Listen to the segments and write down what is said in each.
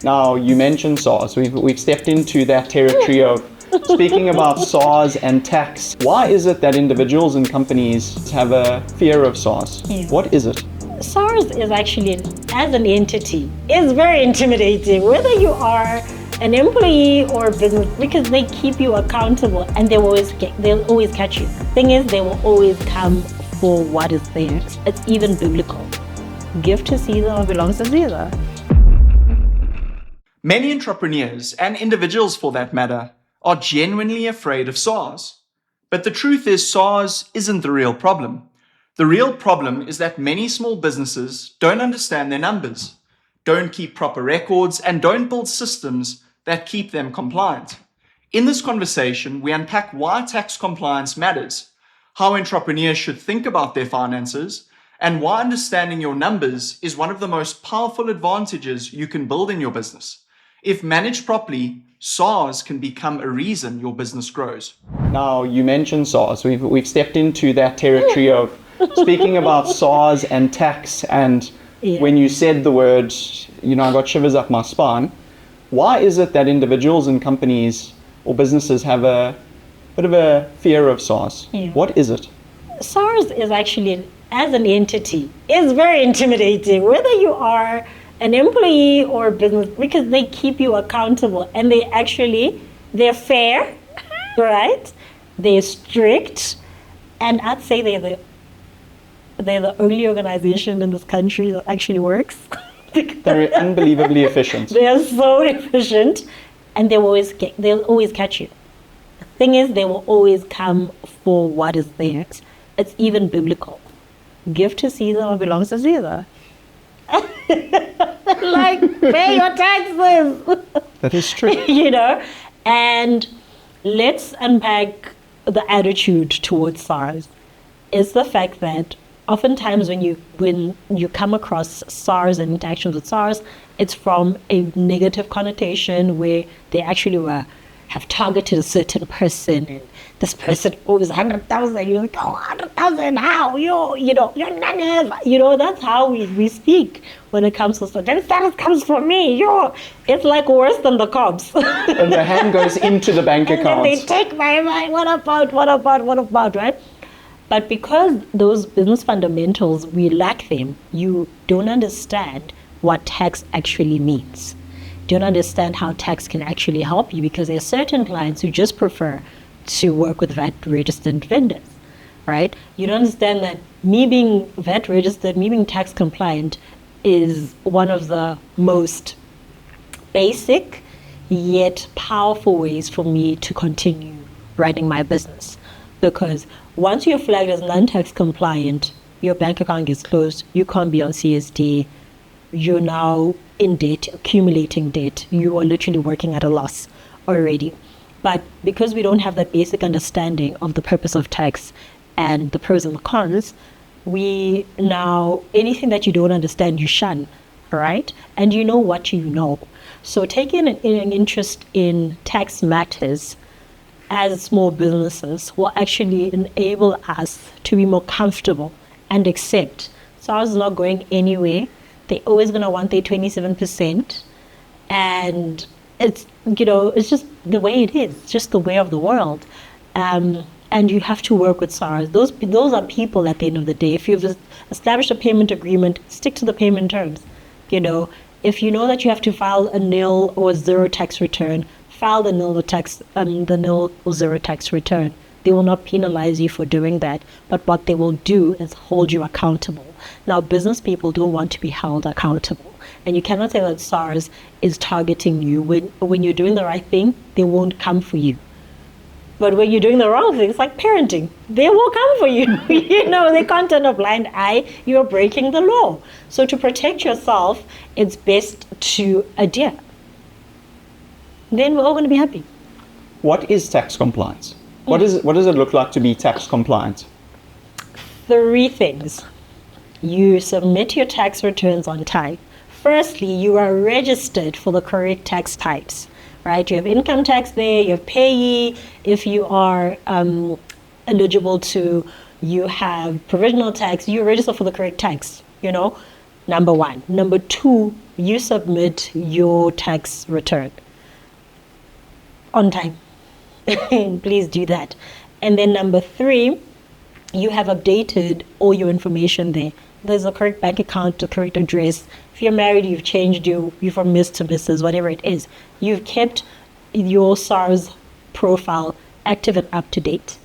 Now, you mentioned SARS. We've stepped into that territory of speaking about SARS and tax. Why is it that individuals and companies have a fear of SARS? Yeah. What is it? SARS is actually, as an entity, is very intimidating, whether you are an employee or a business, because they keep you accountable and they'll always catch you. Thing is, they will always come for what is theirs. It's even biblical. Give to Caesar what belongs to Caesar. Many entrepreneurs, and individuals for that matter, are genuinely afraid of SARS. But the truth is, SARS isn't the real problem. The real problem is that many small businesses don't understand their numbers, don't keep proper records, and don't build systems that keep them compliant. In this conversation, we unpack why tax compliance matters, how entrepreneurs should think about their finances, and why understanding your numbers is one of the most powerful advantages you can build in your business. If managed properly, SARS can become a reason your business grows. Now, you mentioned SARS. We've stepped into that territory of speaking about SARS and tax. And when you said the word, I got shivers up my spine. Why is it that individuals and companies or businesses have a bit of a fear of SARS? Yeah. What is it? SARS is actually, as an entity, is very intimidating, whether you are an employee or a business, because they keep you accountable and they're fair, right? They're strict, and I'd say they're the only organization in this country that actually works. They're unbelievably efficient. They are so efficient, and they'll always catch you. The thing is, they will always come for what is theirs. It's even biblical. Give to Caesar what belongs to Caesar. Like, pay your taxes. That is true. And let's unpack the attitude towards SARS. It's the fact that oftentimes when you come across SARS and interactions with SARS, it's from a negative connotation where they actually have targeted a certain person, and this person owes 100,000. You're like, 100,000? How? You're none of. That's how we speak when it comes to SARS. That comes from me. It's like worse than the cops. And the hand goes into the bank account. And then they take my money. What about, right? But because those business fundamentals, we lack them, you don't understand what tax actually means. Don't understand how tax can actually help you, because there are certain clients who just prefer to work with VAT registered vendors, right? You don't understand that me being VAT registered, me being tax compliant is one of the most basic yet powerful ways for me to continue running my business. Because once you're flagged as non-tax compliant, your bank account gets closed, you can't be on CSD, you're now in debt, accumulating debt. You are literally working at a loss already. But because we don't have that basic understanding of the purpose of tax and the pros and the cons, we now, anything that you don't understand, you shun, right? And you know what you know. So taking an interest in tax matters as small businesses will actually enable us to be more comfortable and accept SARS is not going anywhere. They're always going to want their 27%. And it's just the way it is. It's just the way of the world. And you have to work with SARS. Those are people at the end of the day. If you've established a payment agreement, stick to the payment terms. If you know that you have to file a nil or zero tax return, file the nil or zero tax return. They will not penalize you for doing that, but what they will do is hold you accountable. Now, business people don't want to be held accountable, and you cannot say that SARS is targeting you. When you're doing the right thing, they won't come for you. But when you're doing the wrong thing, it's like parenting. They will come for you. They can't turn a blind eye. You're breaking the law. So to protect yourself, it's best to adhere. Then we're all going to be happy. What is tax compliance? What does it look like to be tax compliant? 3 things. You submit your tax returns on time. Firstly, you are registered for the correct tax types, right? You have income tax there, you have payee. If you are eligible to, you have provisional tax, you register for the correct tax, number 1. Number 2, you submit your tax return on time. Please do that. And then number 3, you have updated all your information there. There's a correct bank account, the correct address. If you're married, you've changed you from Miss to Mrs., whatever it is. You've kept your SARS profile active and up to date,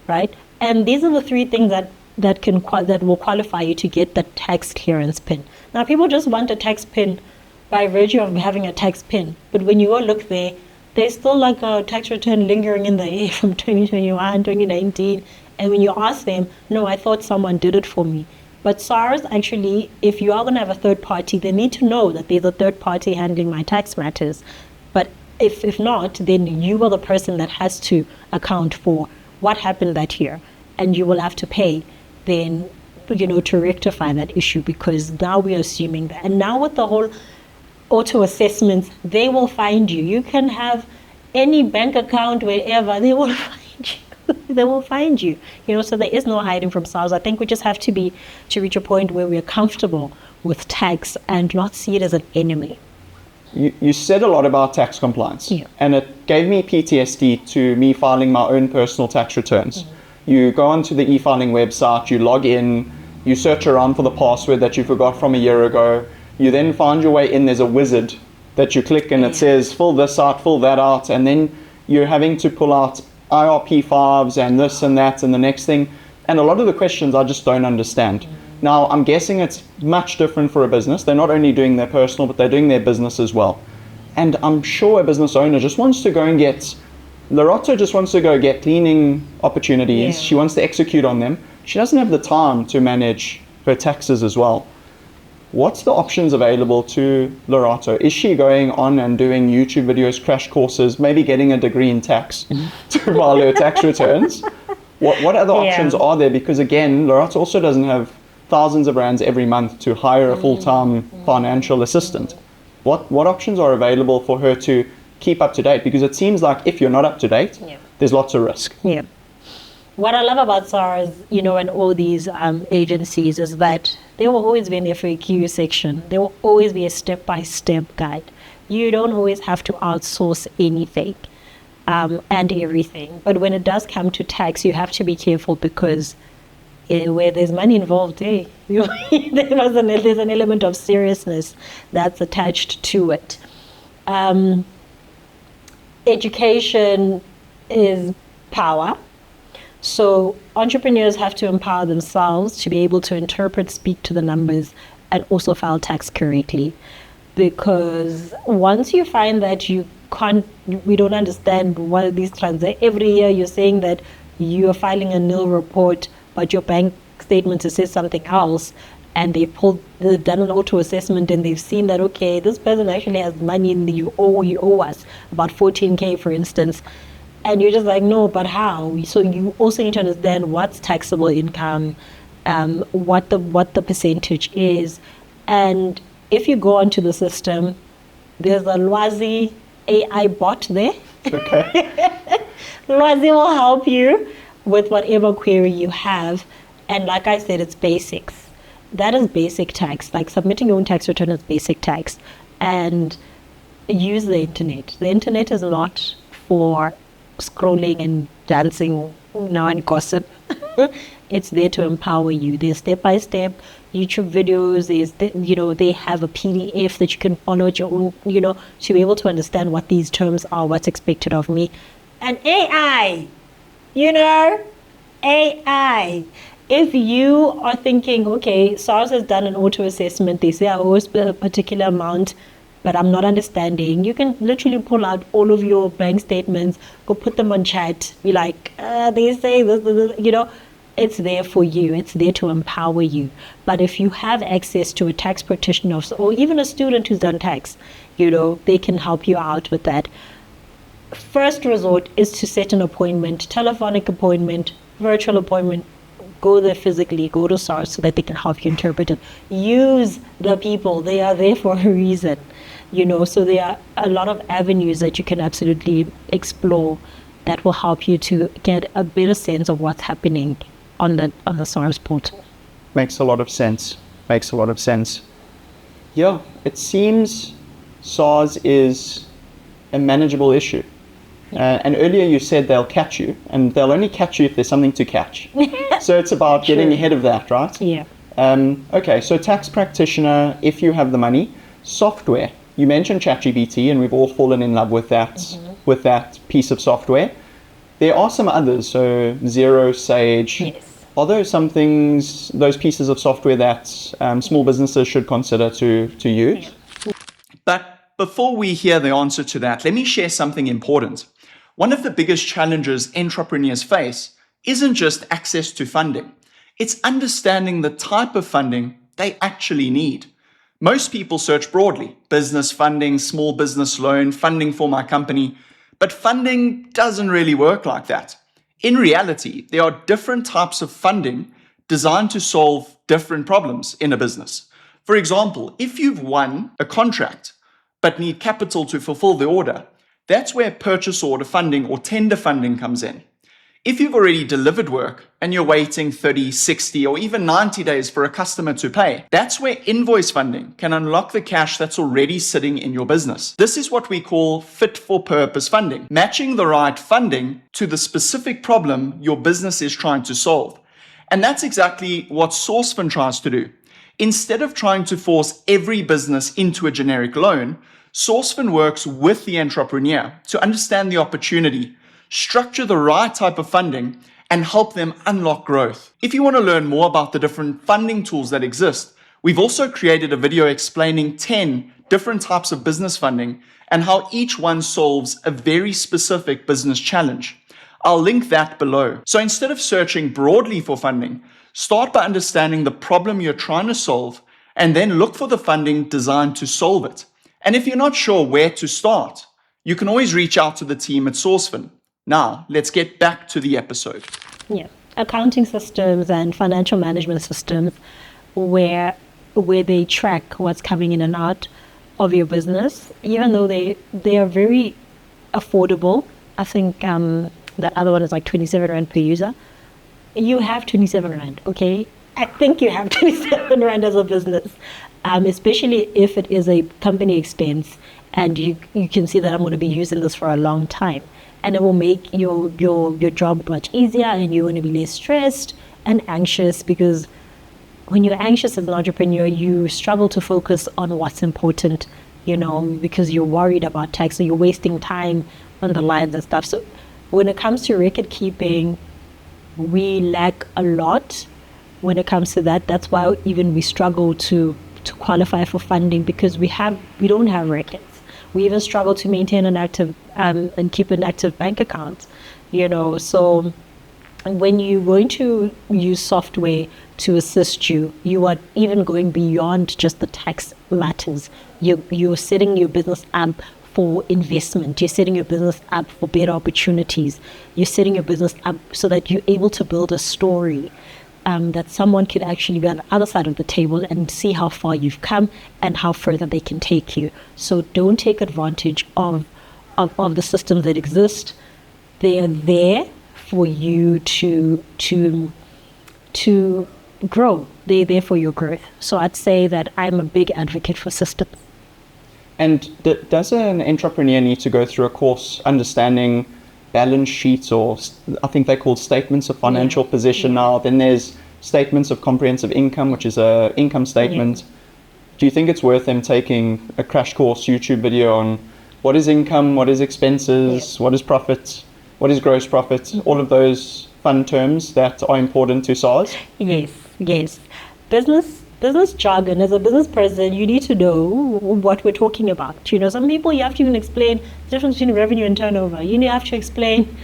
right? And these are the 3 things that will qualify you to get the tax clearance PIN. Now, people just want a tax PIN by virtue of having a tax PIN, but when you go look there, there's still like a tax return lingering in the air from 2021, 2019. And when you ask them, no, I thought someone did it for me. But SARS, actually, if you are going to have a third party, they need to know that there's a third party handling my tax matters. But if not, then you are the person that has to account for what happened that year. And you will have to pay then, to rectify that issue, because now we're assuming that. And now with the whole auto assessments, they will find you. You can have any bank account wherever, they will find you. They will find you. So there is no hiding from SARS. I think we just have to reach a point where we're comfortable with tax and not see it as an enemy. You said a lot about tax compliance, and it gave me PTSD to me filing my own personal tax returns. You go onto the e-filing website, you log in, you search around for the password that you forgot from a year ago. You then find your way in, there's a wizard that you click and it says, fill this out, fill that out, and then you're having to pull out IRP5s and this and that and the next thing. And a lot of the questions I just don't understand. Now, I'm guessing it's much different for a business. They're not only doing their personal, but they're doing their business as well. And I'm sure a business owner just wants to go and get, Lerato just wants to go get cleaning opportunities. Yeah. She wants to execute on them. She doesn't have the time to manage her taxes as well. What's the options available to Lerato? Is she going on and doing YouTube videos, crash courses, maybe getting a degree in tax to file her tax returns? What other options are there? Because again, Lerato also doesn't have thousands of rands every month to hire a full-time financial assistant. What options are available for her to keep up to date? Because it seems like if you're not up to date, there's lots of risk. Yeah. What I love about SARS, and all these agencies is that there will always be an FAQ section. There will always be a step-by-step guide. You don't always have to outsource anything and everything. But when it does come to tax, you have to be careful, because where there's money involved, there's an element of seriousness that's attached to it. Education is power. So entrepreneurs have to empower themselves to be able to interpret, speak to the numbers, and also file tax correctly. Because once you find that we don't understand what are these transactions, every year you're saying that you're filing a nil report, but your bank statement says something else, and they've done an auto assessment and they've seen that, okay, this person actually has money and you owe us about 14K, for instance. And you're just like, no, but how? So you also need to understand what's taxable income, what the percentage is. And if you go onto the system, there's a Lwazi AI bot there. Okay. Lwazi will help you with whatever query you have. And like I said, it's basics. That is basic tax. Like submitting your own tax return is basic tax. And use the internet. The internet is not for scrolling and dancing and gossip. It's there to empower you. There's step-by-step YouTube videos. They have a PDF that you can follow at your own, to be able to understand what these terms are, what's expected of me. And AI, AI. If you are thinking, okay, SARS has done an auto assessment, they say I owe a particular amount, but I'm not understanding, you can literally pull out all of your bank statements, go put them on chat, be like, they say this, it's there for you. It's there to empower you. But if you have access to a tax practitioner or even a student who's done tax, they can help you out with that. First resort is to set an appointment, telephonic appointment, virtual appointment. Go there physically, go to SARS so that they can help you interpret it. Use the people. They are there for a reason. So there are a lot of avenues that you can absolutely explore that will help you to get a better sense of what's happening on the SARS portal. Makes a lot of sense. Yeah, it seems SARS is a manageable issue. And earlier you said they'll catch you, and they'll only catch you if there's something to catch. So it's about getting ahead of that, right? Yeah. Okay, so tax practitioner, if you have the money. Software, you mentioned ChatGPT, and we've all fallen in love with that piece of software. There are some others, so Xero, Sage. Yes. Are there some things, those pieces of software that small businesses should consider to use? But before we hear the answer to that, let me share something important. One of the biggest challenges entrepreneurs face isn't just access to funding. It's understanding the type of funding they actually need. Most people search broadly: business funding, small business loan, funding for my company. But funding doesn't really work like that. In reality, there are different types of funding designed to solve different problems in a business. For example, if you've won a contract but need capital to fulfill the order, that's where purchase order funding or tender funding comes in. If you've already delivered work and you're waiting 30, 60, or even 90 days for a customer to pay, that's where invoice funding can unlock the cash that's already sitting in your business. This is what we call fit-for-purpose funding, matching the right funding to the specific problem your business is trying to solve. And that's exactly what Sourcefin tries to do. Instead of trying to force every business into a generic loan, Sourcefin works with the entrepreneur to understand the opportunity, structure the right type of funding, and help them unlock growth. If you want to learn more about the different funding tools that exist, we've also created a video explaining 10 different types of business funding and how each one solves a very specific business challenge. I'll link that below. So instead of searching broadly for funding, start by understanding the problem you're trying to solve and then look for the funding designed to solve it. And if you're not sure where to start, you can always reach out to the team at Sourcefin. Now, let's get back to the episode. Yeah. Accounting systems and financial management systems where they track what's coming in and out of your business, even though they are very affordable. I think that other one is like 27 Rand per user. You have 27 Rand, okay? I think you have 27 Rand as a business, especially if it is a company expense and you can see that I'm going to be using this for a long time. And it will make your job much easier, and you're going to be less stressed and anxious, because when you're anxious as an entrepreneur, you struggle to focus on what's important, because you're worried about tax, so you're wasting time on the lines and stuff. So when it comes to record keeping, we lack a lot when it comes to that. That's why even we struggle to qualify for funding, because we don't have records. We even struggle to maintain an active and keep an active bank account, So when you're going to use software to assist you, you are even going beyond just the tax matters. You're setting your business up for investment. You're setting your business up for better opportunities. You're setting your business up so that you're able to build a story that someone could actually be on the other side of the table and see how far you've come and how further they can take you. So don't take advantage of the systems that exist. They are there for you to grow. They're there for your growth. So I'd say that I'm a big advocate for systems. And does an entrepreneur need to go through a course understanding balance sheets, or I think they're called statements of financial position now? Then there's statements of comprehensive income, which is a income statement. Do you think it's worth them taking a crash course YouTube video on what is income, what is expenses, what is profit, what is gross profit, all of those fun terms that are important to SARS? Yes. Business jargon. As a business person, you need to know what we're talking about. Some people, you have to even explain the difference between revenue and turnover. You have to explain,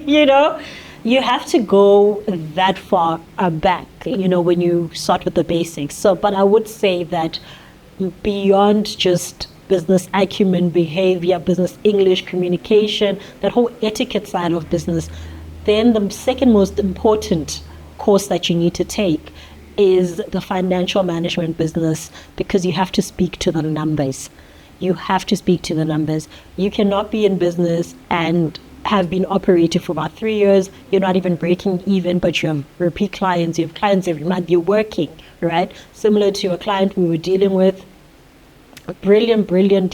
you have to go that far back, when you start with the basics. So, but I would say that beyond just business acumen, behavior, business English, communication, that whole etiquette side of business, then the second most important course that you need to take is the financial management business, because you have to speak to the numbers. You have to speak to the numbers. You cannot be in business and have been operating for about 3 years, you're not even breaking even, but you have repeat clients, you have clients every month, you're working, right? Similar to a client we were dealing with, a brilliant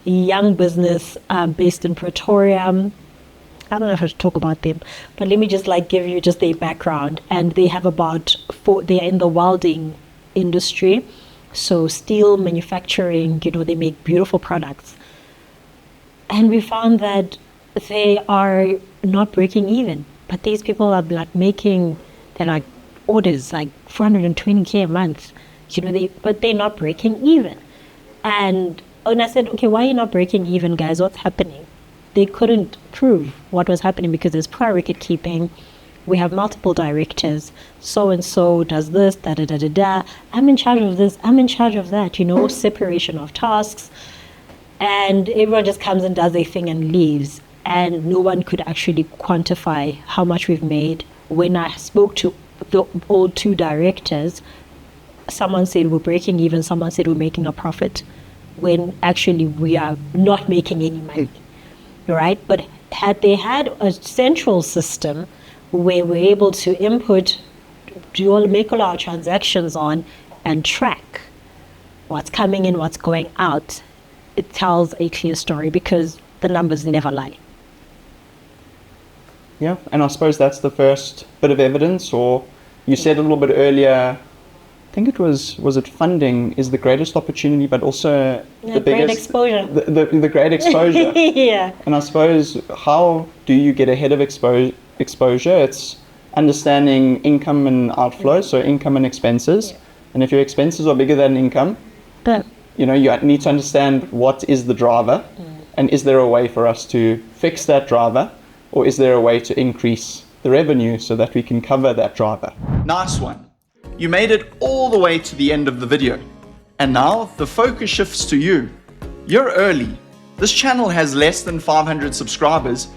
young business based in Pretoria. I don't know if I should talk about them, but let me just give you just their background. And they have they are in the welding industry, so steel manufacturing, they make beautiful products. And we found that they are not breaking even, but these people are they're orders 420K a month, but they're not breaking even. And I said, okay, why are you not breaking even, guys? What's happening? They couldn't prove what was happening because there's poor record keeping. We have multiple directors. So-and-so does this, da-da-da-da-da. I'm in charge of this. I'm in charge of that, separation of tasks. And everyone just comes and does their thing and leaves. And no one could actually quantify how much we've made. When I spoke to all two directors, someone said we're breaking even, someone said we're making a profit, when actually we are not making any money, right? But had they had a central system where we're able to input, make all our transactions on and track what's coming in, what's going out, it tells a clear story because the numbers never lie. Yeah, and I suppose that's the first bit of evidence, or you said a little bit earlier, I think it was it funding is the greatest opportunity, but also the biggest great exposure. The great exposure. Yeah. And I suppose, how do you get ahead of exposure? It's understanding income and outflow, so income and expenses. Yeah. And if your expenses are bigger than income, you need to understand what is the driver, and is there a way for us to fix that driver, or is there a way to increase the revenue so that we can cover that driver? Nice one. You made it all the way to the end of the video. And now the focus shifts to you. You're early. This channel has less than 500 subscribers,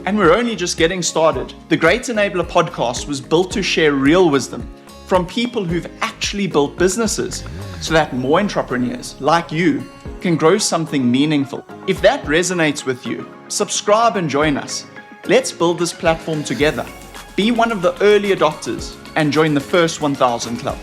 and we're only just getting started. The Great Enabler podcast was built to share real wisdom from people who've actually built businesses so that more entrepreneurs like you can grow something meaningful. If that resonates with you, subscribe and join us. Let's build this platform together. Be one of the early adopters and join the first 1,000 club.